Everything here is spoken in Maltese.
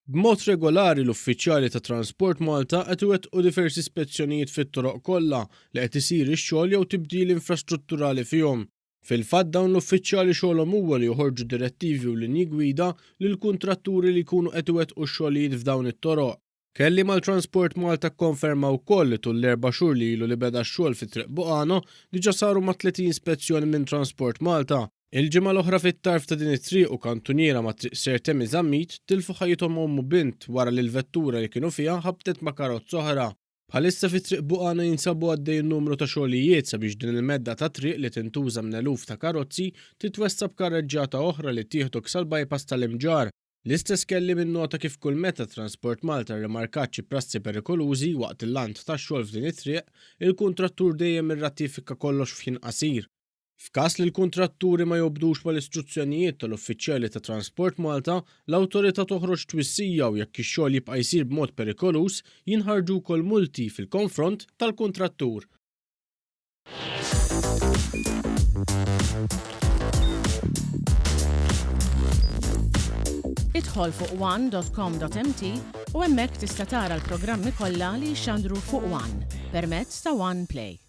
B'mod regolari l-uffiċjali ta' Transport Malta qed iwettqu diversi ispezzjonijiet fit-toroq kollha li qed isir ix-xogħol jew tibdil infrastrutturali fihom. Fil-fatt dawn l-uffiċjali xogħolhom huwa li joħorġu direttivi u linji gwida lil kuntratturi li jkunu qed iwettqu x-xogħlijiet f'dawn it-toroq. Kelli mal-Transport Malta kkonferma wkoll li tul l-4 xhur li ilu li beda x-xogħol fi Triq Buqano diġà saru ma' 30 ispezzjoni minn Transport Malta. Il-ġimgħa l-oħra fit-tarf ta' din it-triq u kantuniera ma' triq Ser Temi Żammit tilfu ħajjithom omm u bint wara li l-vettura li kienu fiha ħabtet ma' karozza oħra. Bħalissa fit-Triq Buqano jinsabu għaddej numru ta' xogħlijiet sabiex din il-medda ta' triq li tintuża minn eluf ta' karozzi titwessa b'karreġġjata oħra li tieħdu ksal bypass tal-Imġar. L-istess kelli min-nota kif kull meta Transport Malta rrimarkat xi prassi perikolużi waqt il-lant tax-xogħol f'din it-triq, il-kuntrattur dejjem irrattifika kollox f'ħin qasir. F'każ li l-kuntratturi ma jobdux mal-istruzzjonijiet tal-uffiċjali ta' Transport Malta, l-awtorità toħroġ twissija u jekk ix-xogħol jibqa' jsir b'mod perikolus, jinħarġu wkoll multi fil-konfront tal-kuntrattur. Idħol fuq one.com.mt u hemmhekk tista' tara l-programmi kollha li jxandru fuq One permezz ta' One Play.